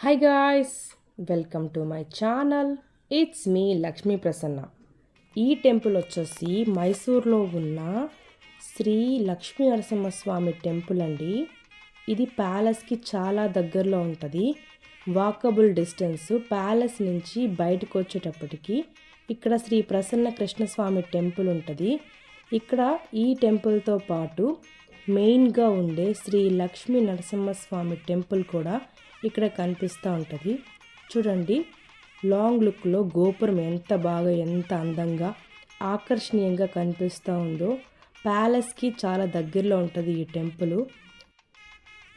Hi guys, welcome to my channel. It's me Lakshmi Prasanna. ఈ temple వచ్చేసి మైసూర్లో ఉన్న శ్రీ లక్ష్మీ నరసింహస్వామి టెంపుల్ అండి. ఇది ప్యాలెస్కి చాలా దగ్గరలో ఉంటుంది. Walkable distance. ప్యాలెస్ నుంచి బయటకు వచ్చేటప్పటికి ఇక్కడ శ్రీ ప్రసన్న కృష్ణస్వామి టెంపుల్ ఉంటుంది. ఇక్కడ ఈ టెంపుల్తో పాటు మెయిన్గా ఉండే శ్రీ లక్ష్మీ నరసింహస్వామి టెంపుల్ కూడా ఇక్కడ కనిపిస్తూ ఉంటుంది. చూడండి, లాంగ్ లుక్లో గోపురం ఎంత అందంగా ఆకర్షణీయంగా కనిపిస్తూ ఉందో. ప్యాలెస్కి చాలా దగ్గరలో ఉంటుంది ఈ టెంపుల్.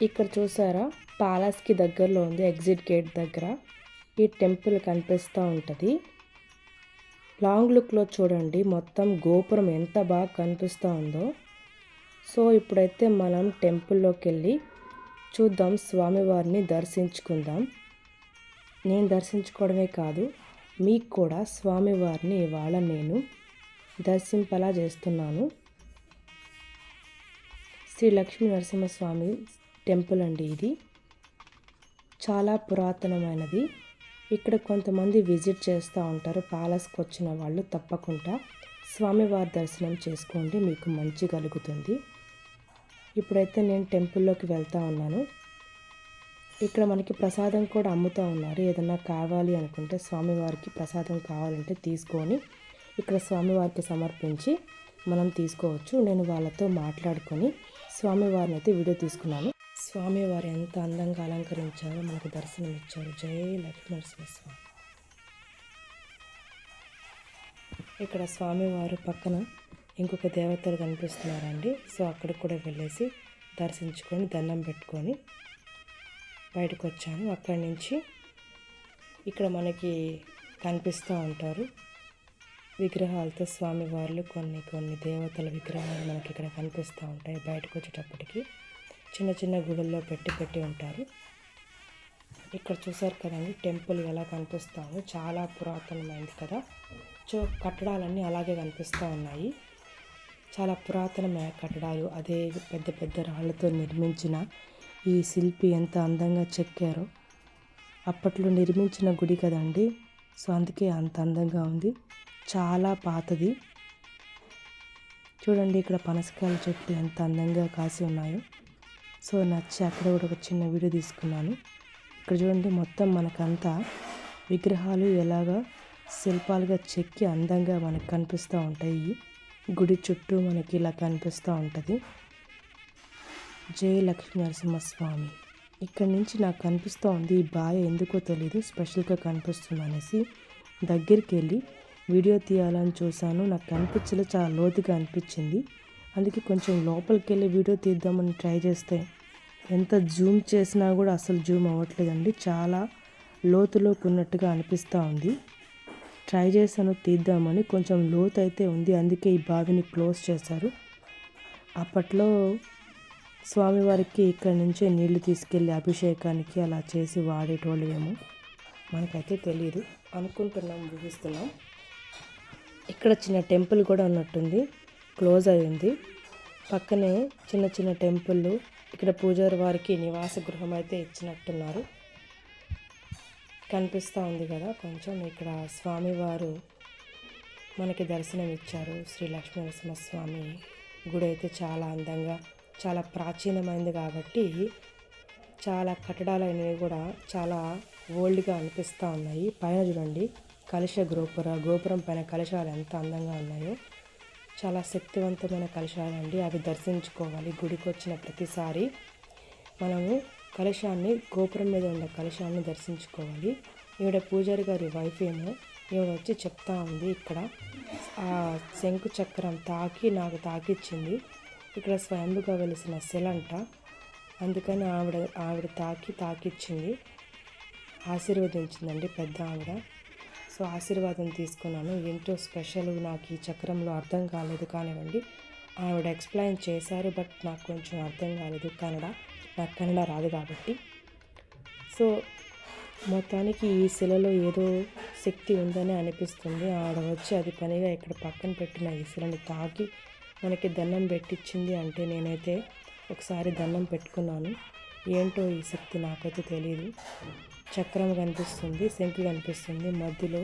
ఇక్కడ చూసారా, ప్యాలెస్కి దగ్గరలో ఉంది. ఎగ్జిట్ గేట్ దగ్గర ఈ టెంపుల్ కనిపిస్తూ ఉంటుంది. లాంగ్ లుక్లో చూడండి, మొత్తం గోపురం ఎంత బాగా కనిపిస్తూ ఉందో. సో ఇప్పుడైతే మనం టెంపుల్లోకి వెళ్ళి చూద్దాం, స్వామివారిని దర్శించుకుందాం. నేను దర్శించుకోవడమే కాదు, మీకు కూడా స్వామివారిని ఇవాళ నేను దర్శింపలా చేస్తున్నాను. శ్రీ లక్ష్మీ నరసింహస్వామి టెంపుల్ అండి ఇది. చాలా పురాతనమైనది. ఇక్కడ కొంతమంది విజిట్ చేస్తూ ఉంటారు. ప్యాలెస్కి వచ్చిన వాళ్ళు తప్పకుండా స్వామివారి దర్శనం చేసుకోండి, మీకు మంచి కలుగుతుంది. ఇప్పుడైతే నేను టెంపుల్లోకి వెళ్తూ ఉన్నాను. ఇక్కడ మనకి ప్రసాదం కూడా అమ్ముతూ ఉన్నారు. ఏదన్నా కావాలి అనుకుంటే, స్వామివారికి ప్రసాదం కావాలంటే తీసుకొని ఇక్కడ స్వామివారికి సమర్పించి మనం తీసుకోవచ్చు. నేను వాళ్ళతో మాట్లాడుకొని స్వామివారిని అయితే వీడియో తీసుకున్నాను. స్వామివారు ఎంత అందంగా అలంకరించారో, మనకు దర్శనం ఇచ్చారు. జై లక్ష్మీ నరసింహస్వామి. ఇక్కడ స్వామివారు పక్కన ఇంకొక దేవతలు కనిపిస్తున్నారండి. సో అక్కడికి కూడా వెళ్ళేసి దర్శించుకొని దండం పెట్టుకొని బయటకు వచ్చాను. అక్కడి నుంచి ఇక్కడ మనకి కనిపిస్తూ ఉంటారు విగ్రహాలతో స్వామివార్లు. కొన్ని దేవతల విగ్రహాలు మనకి ఇక్కడ కనిపిస్తూ ఉంటాయి. బయటకు వచ్చేటప్పటికి చిన్న చిన్న గుడుల్లో పెట్టి ఉంటారు. ఇక్కడ చూసారు కదండి, టెంపుల్ ఎలా కనిపిస్తామో, చాలా పురాతనమైంది కదా. సో కట్టడాలన్నీ అలాగే కనిపిస్తూ ఉన్నాయి. చాలా పురాతనమైన కట్టడాలు. అదే పెద్ద పెద్ద రాళ్ళతో నిర్మించిన ఈ శిల్పి ఎంత అందంగా చెక్కారో. అప్పట్లో నిర్మించిన గుడి కదండి, సో అందుకే అంత అందంగా ఉంది. చాలా పాతది. చూడండి, ఇక్కడ పనసకాయల చెట్లు ఎంత అందంగా కాసి ఉన్నాయో. సో నచ్చి అక్కడ కూడా ఒక చిన్న వీడియో తీసుకున్నాను. ఇక్కడ చూడండి, మొత్తం మనకంతా విగ్రహాలు ఎలాగా శిల్పాలుగా చెక్కి అందంగా మనకు కనిపిస్తూ ఉంటాయి. గుడి చుట్టూ మనకి ఇలా కనిపిస్తూ ఉంటుంది. జై లక్ష్మీ నరసింహస్వామి. ఇక్కడ నుంచి నాకు కనిపిస్తూ ఉంది. ఈ బాయ ఎందుకో తెలీదు, స్పెషల్గా కనిపిస్తుంది అనేసి దగ్గరికి వెళ్ళి వీడియో తీయాలని చూశాను. నాకు కనిపించలే, చాలా లోతుగా అనిపించింది. అందుకే కొంచెం లోపలికి వెళ్ళి వీడియో తీద్దామని ట్రై చేస్తే ఎంత జూమ్ చేసినా కూడా అసలు జూమ్ అవ్వట్లేదండి. చాలా లోతులోకి ఉన్నట్టుగా అనిపిస్తూ ఉంది. ట్రై చేశాను తీద్దామని, కొంచెం లోతు అయితే ఉంది. అందుకే ఈ బావిని క్లోజ్ చేశారు. అప్పట్లో స్వామివారికి ఇక్కడి నుంచే నీళ్లు తీసుకెళ్ళి అభిషేకానికి అలా చేసి వాడేటోళ్ళు ఏమో, మనకైతే తెలియదు. అనుకుంటున్నాం, ఊహిస్తున్నాం. ఇక్కడ చిన్న టెంపుల్ కూడా ఉన్నట్టుంది, క్లోజ్ అయ్యింది. పక్కనే చిన్న చిన్న టెంపుల్. ఇక్కడ పూజారి వారికి నివాస గృహం అయితే ఇచ్చినట్టున్నారు. కనిపిస్తూ ఉంది కదా కొంచెం. ఇక్కడ స్వామివారు మనకి దర్శనం ఇచ్చారు. శ్రీ లక్ష్మీ నరసింహస్వామి గుడి అయితే చాలా అందంగా, చాలా ప్రాచీనమైనది కాబట్టి చాలా కట్టడాలు అనేవి కూడా చాలా ఓల్డ్గా అనిపిస్తూ ఉన్నాయి. పైన చూడండి, కలశ గోపురం పైన కలశాలు ఎంత అందంగా ఉన్నాయో. చాలా శక్తివంతమైన కలశాలండి. అవి దర్శించుకోవాలి. గుడికి వచ్చిన ప్రతిసారి మనము కలశాన్ని, గోపురం మీద ఉన్న కలశాన్ని దర్శించుకోవాలి. ఈవిడ పూజారి గారి వైఫ్ ఏమో, ఈవిడ వచ్చి చెప్తా ఉంది. ఇక్కడ ఆ శంకు చక్రం నాకు తాకిచ్చింది. ఇక్కడ స్వయంగా వెలిసిన శిలంట, అందుకని ఆవిడ తాకిచ్చింది, ఆశీర్వదించిందండి పెద్ద ఆవిడ. సో ఆశీర్వాదం తీసుకున్నాను. ఏంటో స్పెషల్ నాకు ఈ చక్రంలో అర్థం కాలేదు కానివ్వండి. ఆవిడ ఎక్స్ప్లెయిన్ చేశారు, బట్ నాకు కొంచెం అర్థం కాలేదు. నాకు కన్నడ రాదు కాబట్టి. సో మొత్తానికి ఈ శిలలో ఏదో శక్తి ఉందని అనిపిస్తుంది. ఆవిడ వచ్చి అది పనిగా ఇక్కడ పక్కన పెట్టిన ఈ శిలని తాకి మనకి దండం పెట్టించింది అంటే, నేనైతే ఒకసారి దండం పెట్టుకున్నాను. ఏంటో ఈ శక్తి నాకైతే తెలియదు. చక్రం కనిపిస్తుంది, శంకు కనిపిస్తుంది, మధ్యలో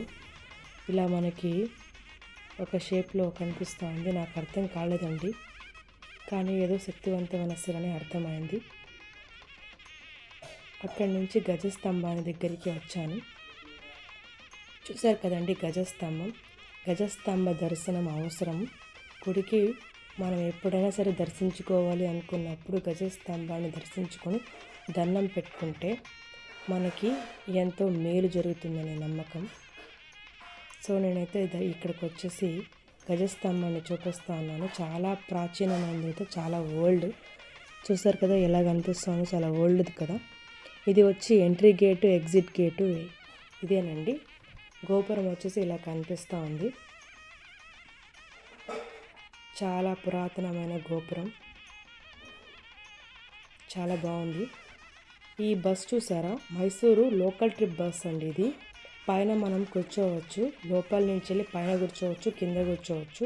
ఇలా మనకి ఒక షేప్లో కనిపిస్తూ ఉంది. నాకు అర్థం కాలేదండి, కానీ ఏదో శక్తివంతమైన శిలని అర్థమైంది. అక్కడి నుంచి గజస్తంభాన్ని దగ్గరికి వచ్చాను. చూశారు కదండి గజస్తంభ దర్శనం అవసరం. గుడికి మనం ఎప్పుడైనా సరే దర్శించుకోవాలి అనుకున్నప్పుడు గజస్తంభాన్ని దర్శించుకొని దండం పెట్టుకుంటే మనకి ఎంతో మేలు జరుగుతుందనే నమ్మకం. సో నేనైతే ఇక్కడికి వచ్చేసి గజస్తంభాన్ని చూపిస్తూ ఉన్నాను. చాలా ప్రాచీనమైనది, అయితే చాలా ఓల్డ్. చూసారు కదా ఎలా కనిపిస్తుందో, చాలా ఓల్డ్ది కదా. ఇది వచ్చి ఎంట్రీ గేటు, ఎగ్జిట్ గేటు ఇదేనండి. గోపురం వచ్చేసి ఇలా కనిపిస్తూ ఉంది. చాలా పురాతనమైన గోపురం, చాలా బాగుంది. ఈ బస్ చూసారా, మైసూరు లోకల్ ట్రిప్ బస్ అండి ఇది. పైన మనం కూర్చోవచ్చు, లోపల నుంచి వెళ్ళి పైన కూర్చోవచ్చు, కింద కూర్చోవచ్చు.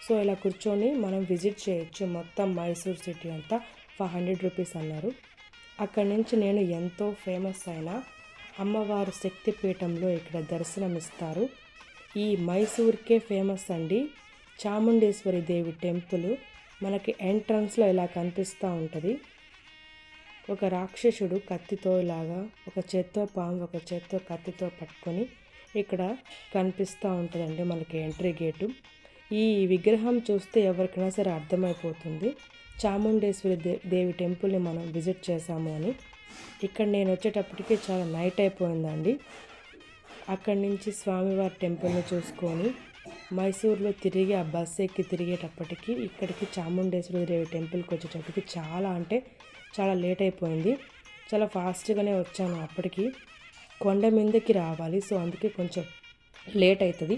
సో ఇలా కూర్చొని మనం విజిట్ చేయొచ్చు. మొత్తం మైసూర్ సిటీ అంతా 500 రూపీస్ అన్నారు. అక్కడి నుంచి నేను ఎంతో ఫేమస్ అయిన అమ్మవారు శక్తిపీఠంలో ఇక్కడ దర్శనం ఇస్తారు. ఈ మైసూర్కే ఫేమస్ అండి చాముండేశ్వరి దేవి టెంపుల్. మనకి ఎంట్రన్స్లో ఇలా కనిపిస్తూ ఉంటుంది. ఒక రాక్షసుడు కత్తితో ఇలాగా, ఒక చేత్తో పాము, ఒక చేత్తో కత్తితో పట్టుకొని ఇక్కడ కనిపిస్తూ ఉంటుందండి మనకి ఎంట్రీ గేటు. ఈ విగ్రహం చూస్తే ఎవరికైనా సరే అర్థమైపోతుంది చాముండేశ్వరి దేవి టెంపుల్ని మనం విజిట్ చేశాము అని. ఇక్కడ నేను వచ్చేటప్పటికి చాలా నైట్ అయిపోయిందండి. అక్కడి నుంచి స్వామివారి టెంపుల్ని చూసుకొని మైసూర్లో తిరిగి ఆ బస్ ఎక్కి తిరిగేటప్పటికి ఇక్కడికి చాముండేశ్వరి దేవి టెంపుల్కి వచ్చేటప్పటికి చాలా లేట్ అయిపోయింది. చాలా ఫాస్ట్గానే వచ్చాను. అప్పటికి కొండ మీదకి రావాలి, సో అందుకే కొంచెం లేట్ అవుతుంది.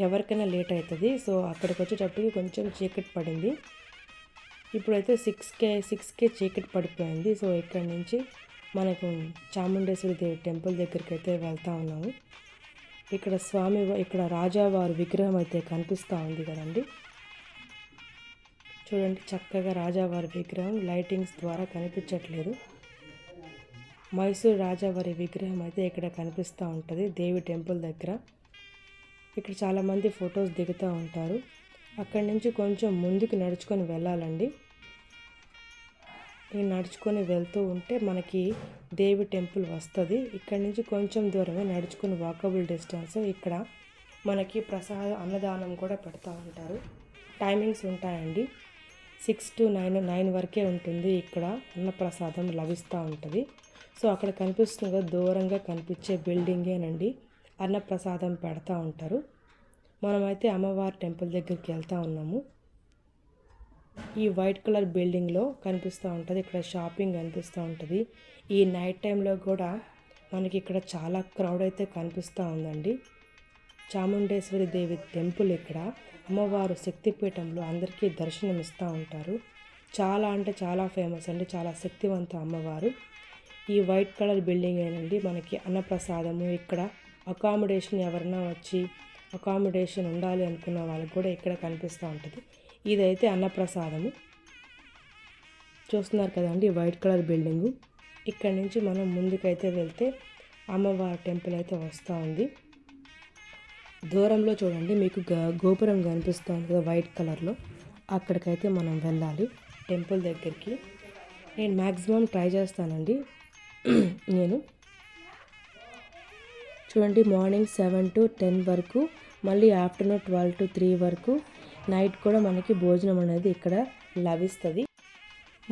ఎవరికైనా లేట్ అవుతుంది. సో అక్కడికి వచ్చేటప్పటికి కొంచెం చీకటి పడింది. ఇప్పుడైతే 6కే చీకటి పడిపోయింది. సో ఇక్కడి నుంచి మనకు చాముండేశ్వరి దేవి టెంపుల్ దగ్గరికి అయితే వెళ్తూ ఉన్నాము. ఇక్కడ రాజావారి విగ్రహం అయితే కనిపిస్తూ ఉంది కదండి. చూడండి చక్కగా రాజావారి విగ్రహం లైటింగ్స్ ద్వారా కనిపించట్లేదు. మైసూర్ రాజావారి విగ్రహం అయితే ఇక్కడ కనిపిస్తూ ఉంటుంది దేవి టెంపుల్ దగ్గర. ఇక్కడ చాలామంది ఫొటోస్ దిగుతూ ఉంటారు. అక్కడి నుంచి కొంచెం ముందుకు నడుచుకొని వెళ్ళాలండి. ఈ నడుచుకొని వెళ్తూ ఉంటే మనకి దేవి టెంపుల్ వస్తుంది. ఇక్కడ నుంచి కొంచెం దూరమే నడుచుకొని వాకబుల్ డిస్టెన్స్. ఇక్కడ మనకి అన్నదానం కూడా పెడతా ఉంటారు. టైమింగ్స్ ఉంటాయండి. 6 to 9 వరకే ఉంటుంది. ఇక్కడ అన్నప్రసాదం లభిస్తూ ఉంటుంది. సో అక్కడ కనిపిస్తుంది దూరంగా కనిపించే బిల్డింగేనండి అన్నప్రసాదం పెడతా ఉంటారు. మనమైతే అమ్మవారి టెంపుల్ దగ్గరికి వెళ్తూ ఉన్నాము. ఈ వైట్ కలర్ బిల్డింగ్లో కనిపిస్తూ ఉంటుంది. ఇక్కడ షాపింగ్ కనిపిస్తూ ఉంటుంది. ఈ నైట్ టైంలో కూడా మనకి ఇక్కడ చాలా క్రౌడ్ అయితే కనిపిస్తూ ఉందండి. చాముండేశ్వరి దేవి టెంపుల్ ఇక్కడ అమ్మవారు శక్తిపీఠంలో అందరికీ దర్శనం ఇస్తూ ఉంటారు. చాలా అంటే చాలా ఫేమస్ అండి, చాలా శక్తివంత అమ్మవారు. ఈ వైట్ కలర్ బిల్డింగ్ ఏనండి మనకి అన్నప్రసాదము. ఇక్కడ అకామిడేషన్ ఎవరైనా వచ్చి అకామిడేషన్ ఉండాలి అనుకున్న వాళ్ళకి కూడా ఇక్కడ కనిపిస్తూ ఉంటుంది. ఇదైతే అన్నప్రసాదము. చూస్తున్నారు కదండి వైట్ కలర్ బిల్డింగు. ఇక్కడ నుంచి మనం ముందుకైతే వెళ్తే అమ్మవారి టెంపుల్ అయితే వస్తూ ఉంది. దూరంలో చూడండి మీకు గోపురం కనిపిస్తుంది కదా వైట్ కలర్లో. అక్కడికైతే మనం వెళ్ళాలి టెంపుల్ దగ్గరికి. నేను మ్యాక్సిమం ట్రై చేస్తానండి. నేను చూడండి మార్నింగ్ 7 to 10 వరకు, మళ్ళీ ఆఫ్టర్నూన్ 12 to 3 వరకు, నైట్ కూడా మనకి భోజనం అనేది ఇక్కడ లభిస్తుంది.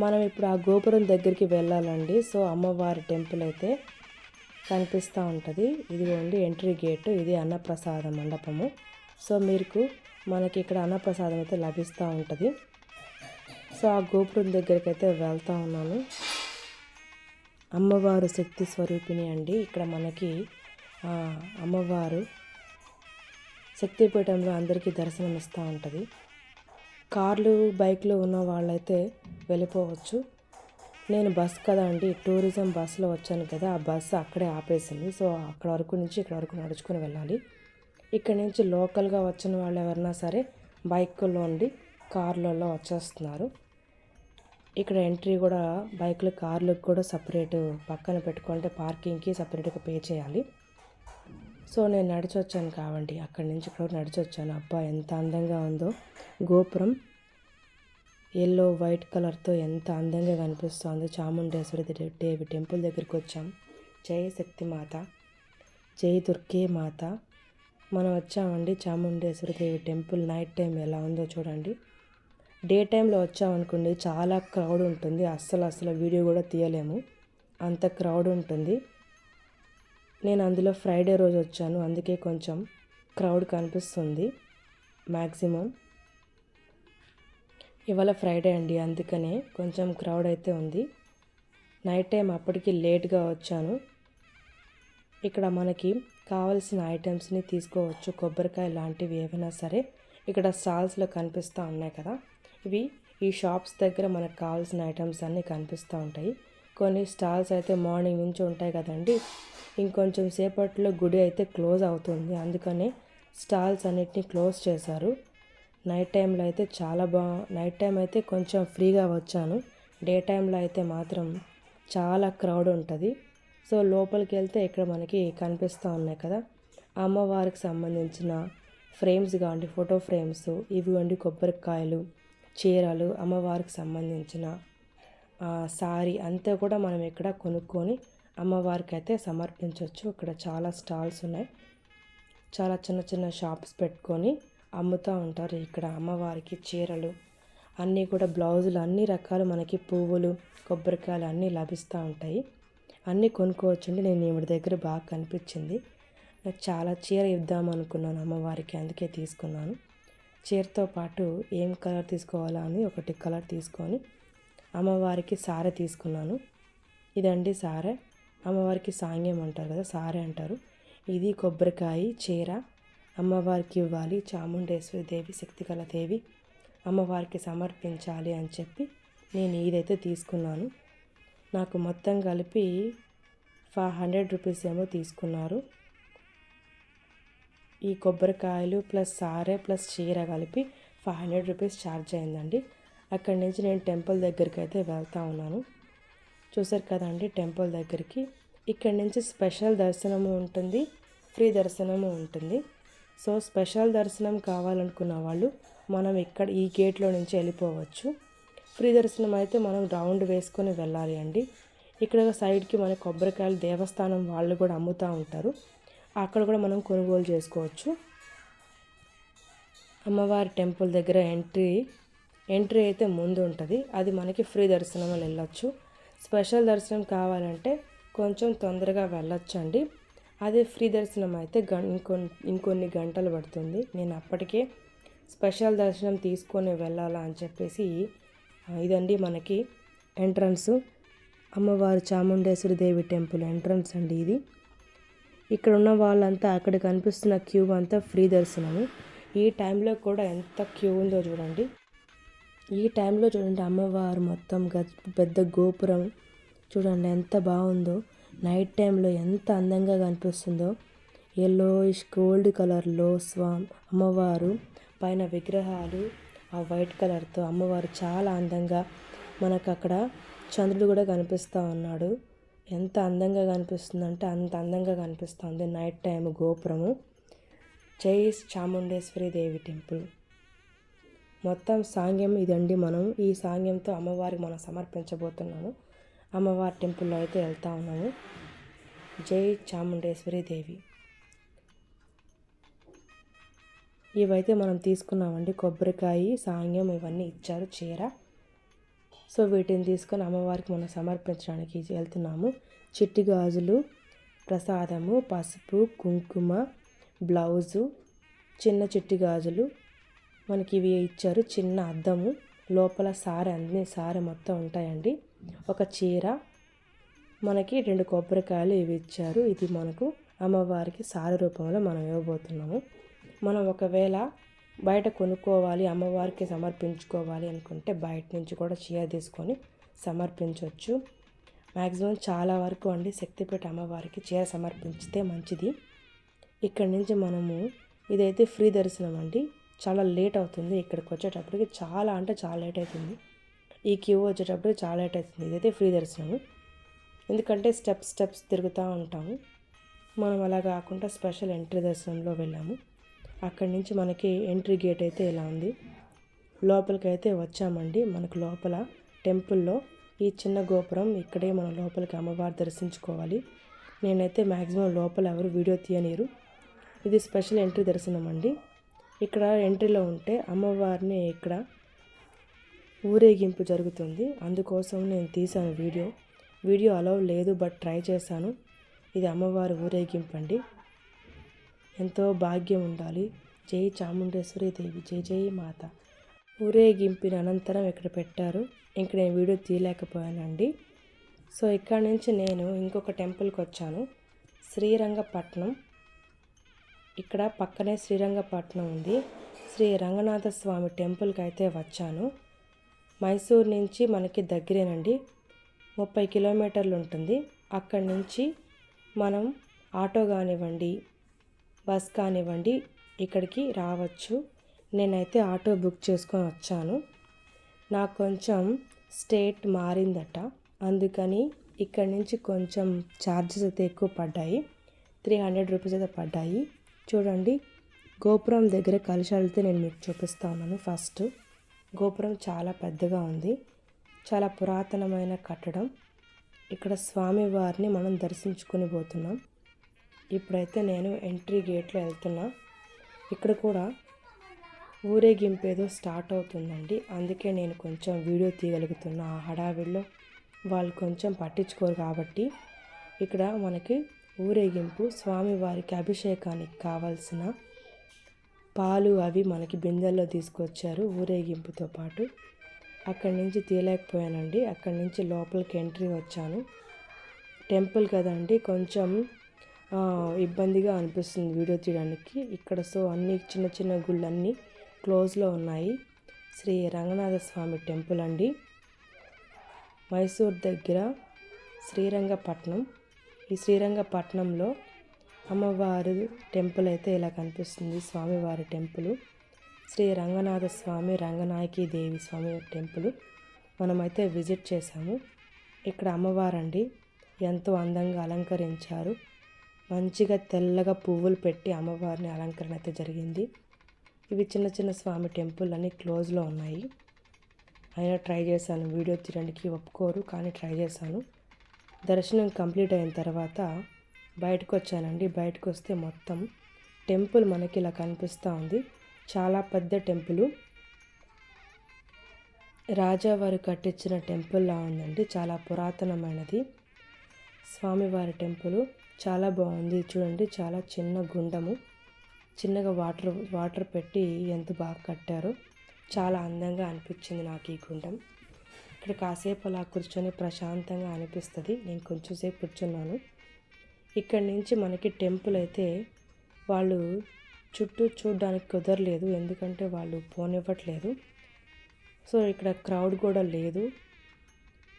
మనం ఇప్పుడు ఆ గోపురం దగ్గరికి వెళ్ళాలండి. సో అమ్మవారి టెంపుల్ అయితే కనిపిస్తూ ఉంటుంది. ఇదిగోండి ఎంట్రీ గేటు, ఇది అన్నప్రసాద మండపము. సో మనకి ఇక్కడ అన్నప్రసాదం అయితే లభిస్తూ ఉంటుంది. సో ఆ గోపురం దగ్గరికి అయితే వెళ్తూ ఉన్నాను. అమ్మవారు శక్తి స్వరూపిణి అండి. ఇక్కడ మనకి అమ్మవారు శక్తిపీఠంలో అందరికీ దర్శనం ఇస్తూ ఉంటుంది. కార్లు బైక్లు ఉన్న వాళ్ళైతే వెళ్ళిపోవచ్చు. నేను బస్ కదా అండి, టూరిజం బస్సులో వచ్చాను కదా, ఆ బస్సు అక్కడే ఆపేసింది. సో అక్కడ వరకు నుంచి ఇక్కడ వరకు నడుచుకొని వెళ్ళాలి. ఇక్కడ నుంచి లోకల్గా వచ్చిన వాళ్ళు ఎవరైనా సరే బైకుల్లో ఉండి కార్లలో వచ్చేస్తున్నారు. ఇక్కడ ఎంట్రీ కూడా బైకులు కార్లకు కూడా సపరేట్ పక్కన పెట్టుకుంటే పార్కింగ్కి సపరేట్గా పే చేయాలి. సో నేను నడిచి వచ్చాను కావండి, అక్కడి నుంచి ఇక్కడ నడిచి వచ్చాను. అబ్బా ఎంత అందంగా ఉందో గోపురం, ఎల్లో వైట్ కలర్తో ఎంత అందంగా కనిపిస్తుందో. చాముండేశ్వరి దేవి టెంపుల్ దగ్గరికి వచ్చాం. జై శక్తి మాత, జై దుర్గే మాత. మనం వచ్చామండి చాముండేశ్వరి దేవి టెంపుల్. నైట్ టైం ఎలా ఉందో చూడండి. డే టైంలో వచ్చామనుకోండి చాలా క్రౌడ్ ఉంటుంది, అస్సలు వీడియో కూడా తీయలేము, అంత క్రౌడ్ ఉంటుంది. నేను అందులో ఫ్రైడే రోజు వచ్చాను, అందుకే కొంచెం క్రౌడ్ కనిపిస్తుంది మ్యాక్సిమం. ఇవాళ ఫ్రైడే అండి, అందుకనే కొంచెం క్రౌడ్ అయితే ఉంది. నైట్ టైం అప్పటికి లేట్గా వచ్చాను. ఇక్కడ మనకి కావాల్సిన ఐటమ్స్ని తీసుకోవచ్చు, కొబ్బరికాయ లాంటివి ఏవైనా సరే ఇక్కడ స్టాల్స్లో కనిపిస్తూ ఉన్నాయి కదా. ఇవి ఈ షాప్స్ దగ్గర మనకు కావాల్సిన ఐటమ్స్ అన్నీ కనిపిస్తూ ఉంటాయి. కొన్ని స్టాల్స్ అయితే మార్నింగ్ నుంచి ఉంటాయి కదండి, ఇంకొంచెం సేపట్లో గుడి అయితే క్లోజ్ అవుతుంది, అందుకనే స్టాల్స్ అన్నిటిని క్లోజ్ చేశారు. నైట్ టైంలో అయితే నైట్ టైం అయితే కొంచెం ఫ్రీగా వచ్చాను. డే టైంలో అయితే మాత్రం చాలా క్రౌడ్ ఉంటుంది. సో లోపలికి వెళ్తే ఇక్కడ మనకి కనిపిస్తూ ఉన్నాయి కదా అమ్మవారికి సంబంధించిన ఫ్రేమ్స్ కావండి, ఫోటో ఫ్రేమ్స్, ఇవిగోండి కొబ్బరికాయలు, చీరలు, అమ్మవారికి సంబంధించిన సారీ అంతా కూడా మనం ఇక్కడ కొనుక్కొని అమ్మవారికి అయితే సమర్పించవచ్చు. ఇక్కడ చాలా స్టాల్స్ ఉన్నాయి, చాలా చిన్న షాప్స్ పెట్టుకొని అమ్ముతూ ఉంటారు. ఇక్కడ అమ్మవారికి చీరలు అన్నీ కూడా, బ్లౌజులు, అన్ని రకాలు మనకి పువ్వులు, కొబ్బరికాయలు అన్నీ లభిస్తూ ఉంటాయి. అన్నీ కొనుక్కోవచ్చండి. నేను ఈవిడ దగ్గర బాగా కనిపించింది, నాకు చాలా చీర ఇద్దాం అనుకున్నాను అమ్మవారికి, అందుకే తీసుకున్నాను. చీరతో పాటు ఏం కలర్ తీసుకోవాలా అని ఒకటి కలర్ తీసుకొని అమ్మవారికి సారె తీసుకున్నాను. ఇదండి సారె, అమ్మవారికి సాంగ్యం అంటారు కదా, సారె అంటారు. ఇది కొబ్బరికాయ చీర అమ్మవారికి ఇవ్వాలి, చాముండేశ్వరి దేవి శక్తిగల దేవి అమ్మవారికి సమర్పించాలి అని చెప్పి నేను ఇదైతే తీసుకున్నాను. నాకు మొత్తం కలిపి 500 రూపీస్ ఏమో తీసుకున్నారు. ఈ కొబ్బరికాయలు ప్లస్ సారె ప్లస్ చీర కలిపి 500 రూపీస్ ఛార్జ్ అయిందండి. అక్కడి నుంచి నేను టెంపుల్ దగ్గరికి అయితే వెళ్తూ ఉన్నాను. చూసారు కదండి టెంపుల్ దగ్గరికి. ఇక్కడి నుంచి స్పెషల్ దర్శనము ఉంటుంది, ఫ్రీ దర్శనము ఉంటుంది. సో స్పెషల్ దర్శనం కావాలనుకున్న వాళ్ళు మనం ఇక్కడ ఈ గేట్లో నుంచి వెళ్ళిపోవచ్చు. ఫ్రీ దర్శనం అయితే మనం రౌండ్ వేసుకొని వెళ్ళాలి అండి. ఇక్కడ సైడ్కి మన కొబ్బరికాయలు దేవస్థానం వాళ్ళు కూడా అమ్ముతూ ఉంటారు, అక్కడ కూడా మనం కొనుగోలు చేసుకోవచ్చు. అమ్మవారి టెంపుల్ దగ్గర ఎంట్రీ అయితే ముందు ఉంటుంది, అది మనకి ఫ్రీ దర్శనం వెళ్ళొచ్చు. స్పెషల్ దర్శనం కావాలంటే కొంచెం తొందరగా వెళ్ళొచ్చు అండి. అదే ఫ్రీ దర్శనం అయితే ఇంకొన్ని గంటలు పడుతుంది. నేను అప్పటికే స్పెషల్ దర్శనం తీసుకొని వెళ్ళాలా అని చెప్పేసి, ఇదండి మనకి ఎంట్రన్స్, అమ్మవారి చాముండేశ్వరి దేవి టెంపుల్ ఎంట్రన్స్ అండి ఇది. ఇక్కడ ఉన్న వాళ్ళంతా అక్కడ కనిపిస్తున్న క్యూ అంతా ఫ్రీ దర్శనము. ఈ టైంలో కూడా ఎంత క్యూ ఉందో చూడండి. ఈ టైంలో చూడండి అమ్మవారు మొత్తం పెద్ద గోపురం చూడండి ఎంత బాగుందో. నైట్ టైంలో ఎంత అందంగా కనిపిస్తుందో. ఎల్లోయిష్ గోల్డ్ కలర్లో అమ్మవారు పైన విగ్రహాలు ఆ వైట్ కలర్తో అమ్మవారు చాలా అందంగా, మనకు అక్కడ చంద్రుడు కూడా కనిపిస్తూ ఉన్నాడు. ఎంత అందంగా కనిపిస్తుందంటే అంత అందంగా కనిపిస్తుంది నైట్ టైం గోపురము. జై చాముండేశ్వరి దేవి టెంపుల్. మొత్తం సాంగ్యం ఇదండి. మనం ఈ సాంగ్యంతో అమ్మవారికి మనం సమర్పించబోతున్నాము. అమ్మవారి టెంపుల్లో అయితే వెళ్తూ ఉన్నాము. జై చాముండేశ్వరి దేవి. ఇవైతే మనం తీసుకున్నామండి, కొబ్బరికాయ, సాంగ్యం ఇవన్నీ ఇచ్చారు, చీర. సో వీటిని తీసుకొని అమ్మవారికి మనం సమర్పించడానికి వెళ్తున్నాము. చిట్టి గాజులు, ప్రసాదము, పసుపు, కుంకుమ, బ్లౌజు, చిన్న చిట్టి గాజులు మనకి ఇవి ఇచ్చారు. చిన్న అద్దము, లోపల సారె, అన్ని సారె మొత్తం ఉంటాయండి. ఒక చీర, మనకి 2 కొబ్బరికాయలు ఇవి ఇచ్చారు. ఇది మనకు అమ్మవారికి సారె రూపంలో మనం ఇవ్వబోతున్నాము. మనం ఒకవేళ బయట కొనుక్కోవాలి, అమ్మవారికి సమర్పించుకోవాలి అనుకుంటే బయట నుంచి కూడా చీర తీసుకొని సమర్పించవచ్చు. మ్యాక్సిమం చాలా వరకు అండి శక్తిపీఠ అమ్మవారికి చీర సమర్పించితే మంచిది. ఇక్కడి నుంచి మనము, ఇదైతే ఫ్రీ దర్శనం అండి, చాలా లేట్ అవుతుంది ఇక్కడికి వచ్చేటప్పటికి, చాలా అంటే చాలా లేట్ అవుతుంది. ఈ క్యూ వచ్చేటప్పుడు చాలా లేట్ అవుతుంది. ఇదైతే ఫ్రీ దర్శనం, ఎందుకంటే స్టెప్స్ తిరుగుతూ ఉంటాము. మనం అలా కాకుండా స్పెషల్ ఎంట్రీ దర్శనంలో వెళ్ళాము. అక్కడి నుంచి మనకి ఎంట్రీ గేట్ అయితే ఇలా ఉంది. లోపలికి అయితే వచ్చామండి. మనకు లోపల టెంపుల్లో ఈ చిన్న గోపురం ఇక్కడే మనం లోపలికి అమ్మవారు దర్శించుకోవాలి. నేనైతే మ్యాక్సిమం లోపల ఎవరు వీడియో తీయనీరు. ఇది స్పెషల్ ఎంట్రీ దర్శనం అండి. ఇక్కడ ఎంట్రీలో ఉంటే అమ్మవారిని ఇక్కడ ఊరేగింపు జరుగుతుంది. అందుకోసం నేను తీసాను వీడియో అలౌ లేదు, బట్ ట్రై చేశాను. ఇది అమ్మవారి ఊరేగింపు అండి. ఎంతో భాగ్యం ఉండాలి. జై చాముండేశ్వరి దేవి, జై జై మాత. ఊరేగింపిన అనంతరం ఇక్కడ పెట్టారు. ఇంక నేను వీడియో తీయలేకపోయానండి. సో ఇక్కడ నుంచి నేను ఇంకొక టెంపుల్కి వచ్చాను, శ్రీరంగపట్నం. ఇక్కడ పక్కనే శ్రీరంగపట్నం ఉంది. శ్రీ రంగనాథ స్వామి టెంపుల్కి అయితే వచ్చాను. మైసూర్ నుంచి మనకి దగ్గరేనండి, 30 కిలోమీటర్లు ఉంటుంది. అక్కడి నుంచి మనం ఆటో కానివ్వండి, బస్ కానివ్వండి ఇక్కడికి రావచ్చు. నేనైతే ఆటో బుక్ చేసుకొని వచ్చాను. నాకు కొంచెం స్టేట్ మారిందట, అందుకని ఇక్కడి నుంచి కొంచెం ఛార్జెస్ అయితే ఎక్కువ పడ్డాయి. 300 రూపీస్ అయితే పడ్డాయి. చూడండి, గోపురం దగ్గర కలశాలతో నేను మీకు చూపిస్తా ఉన్నాను. ఫస్ట్ గోపురం చాలా పెద్దగా ఉంది, చాలా పురాతనమైన కట్టడం. ఇక్కడ స్వామివారిని మనం దర్శించుకొని పోతున్నాం. ఇప్పుడైతే నేను ఎంట్రీ గేట్లో వెళ్తున్నా. ఇక్కడ కూడా ఊరేగింపు ఏదో స్టార్ట్ అవుతుందండి, అందుకే నేను కొంచెం వీడియో తీయగలుగుతున్నా. ఆ హడావిడిలో వాళ్ళు కొంచెం పట్టించుకోరు కాబట్టి. ఇక్కడ మనకి ఊరేగింపు, స్వామివారికి అభిషేకానికి కావాల్సిన పాలు అవి మనకి బిందెల్లో తీసుకొచ్చారు ఊరేగింపుతో పాటు. అక్కడి నుంచి తీయలేకపోయానండి. అక్కడి నుంచి లోపలికి ఎంట్రీ వచ్చాను. టెంపుల్ కదండి, కొంచెం ఇబ్బందిగా అనిపిస్తుంది వీడియో తీయడానికి. ఇక్కడ అన్ని చిన్న చిన్న గుళ్ళన్నీ క్లోజ్లో ఉన్నాయి. శ్రీ రంగనాథ స్వామి టెంపుల్ అండి, మైసూర్ దగ్గర శ్రీరంగపట్నం. ఈ శ్రీరంగపట్నంలో అమ్మవారి టెంపుల్ అయితే ఇలా కనిపిస్తుంది. స్వామివారి టెంపుల్ శ్రీ రంగనాథ స్వామి, రంగనాయకి దేవి స్వామి టెంపుల్ మనమైతే విజిట్ చేసాము. ఇక్కడ అమ్మవారండి ఎంతో అందంగా అలంకరించారు. మంచిగా తెల్లగా పువ్వులు పెట్టి అమ్మవారిని అలంకరణ అయితే జరిగింది. ఇవి చిన్న చిన్న స్వామి టెంపుల్ అన్నీ క్లోజ్లో ఉన్నాయి. అయినా ట్రై చేశాను, వీడియో తీయడానికి ఒప్పుకోరు కానీ ట్రై చేశాను. దర్శనం కంప్లీట్ అయిన తర్వాత బయటకు వచ్చానండి. బయటకు వస్తే మొత్తం టెంపుల్ మనకి ఇలా కనిపిస్తూ ఉంది. చాలా పెద్ద టెంపుల్, రాజావారు కట్టించిన టెంపుల్లా ఉందండి. చాలా పురాతనమైనది స్వామివారి టెంపుల్. చాలా బాగుంది చూడండి. చాలా చిన్న గుండము, చిన్నగా వాటర్ పెట్టి ఎంత బాగా కట్టారో. చాలా అందంగా అనిపించింది నాకు ఈ గుండం. ఇక్కడ కాసేపు అలా కూర్చొని ప్రశాంతంగా అనిపిస్తుంది. నేను కొంచెం సేపు కూర్చున్నాను. ఇక్కడి నుంచి మనకి టెంపుల్ అయితే వాళ్ళు చుట్టూ చూడడానికి కుదరలేదు, ఎందుకంటే వాళ్ళు పోనివ్వట్లేదు. సో ఇక్కడ క్రౌడ్ కూడా లేదు.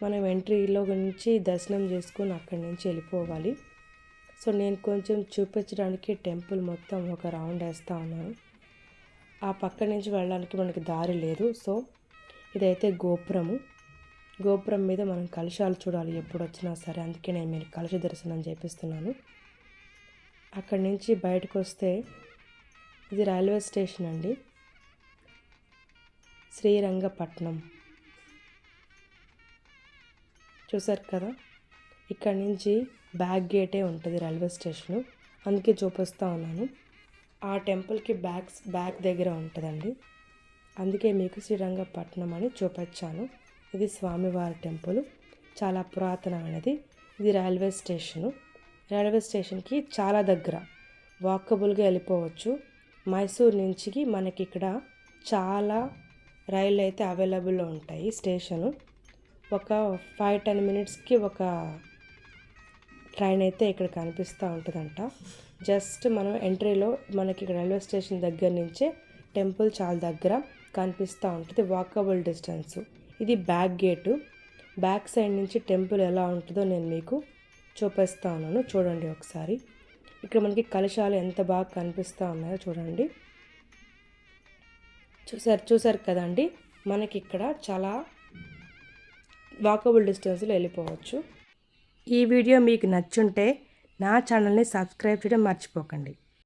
మనం ఎంట్రీలో నుంచి దర్శనం చేసుకొని అక్కడి నుంచి వెళ్ళిపోవాలి. సో నేను కొంచెం చూపించడానికి టెంపుల్ మొత్తం ఒక రౌండ్ వేస్తూ ఉన్నాను. ఆ పక్క నుంచి వెళ్ళడానికి మనకి దారి లేదు. సో ఇదైతే గోపురం మీద మనం కలశాలు చూడాలి ఎప్పుడు వచ్చినా సరే, అందుకే నేను మీరు కలశ దర్శనం చేపిస్తున్నాను. అక్కడి నుంచి బయటకు వస్తే ఇది రైల్వే స్టేషన్ అండి, శ్రీరంగపట్నం. చూసారు కదా, ఇక్కడ నుంచి బ్యాక్ గేటే ఉంటుంది రైల్వే స్టేషను, అందుకే చూపిస్తూ ఉన్నాను. ఆ టెంపుల్కి బ్యాక్ దగ్గర ఉంటుందండి, అందుకే మీకు శ్రీరంగపట్నం అని చూపించాను. ఇది స్వామివారి టెంపుల్, చాలా పురాతనమైనది. ఇది రైల్వే స్టేషన్కి చాలా దగ్గర, వాకబుల్గా వెళ్ళిపోవచ్చు. మైసూర్ నుంచి మనకి ఇక్కడ చాలా రైళ్ళు అయితే అవైలబుల్లో ఉంటాయి. స్టేషను ఒక 5-10 మినిట్స్కి ఒక ట్రైన్ అయితే ఇక్కడ కనిపిస్తూ ఉంటుందంట. జస్ట్ మనం ఎంట్రీలో మనకి ఇక్కడ రైల్వే స్టేషన్ దగ్గర నుంచే టెంపుల్ చాలా దగ్గర కనిపిస్తూ ఉంటుంది, వాకబుల్ డిస్టెన్స్. ఇది బ్యాక్ గేటు. బ్యాక్ సైడ్ నుంచి టెంపుల్ ఎలా ఉంటుందో నేను మీకు చూపిస్తూ ఉన్నాను, చూడండి ఒకసారి. ఇక్కడ మనకి కలశాలు ఎంత బాగా కనిపిస్తూ ఉన్నాయో చూడండి. చూసారు కదండి, మనకి ఇక్కడ చాలా వాకబుల్ డిస్టెన్స్లో వెళ్ళిపోవచ్చు. ఈ వీడియో మీకు నచ్చుంటే నా ఛానల్ని సబ్స్క్రైబ్ చేయడం మర్చిపోకండి.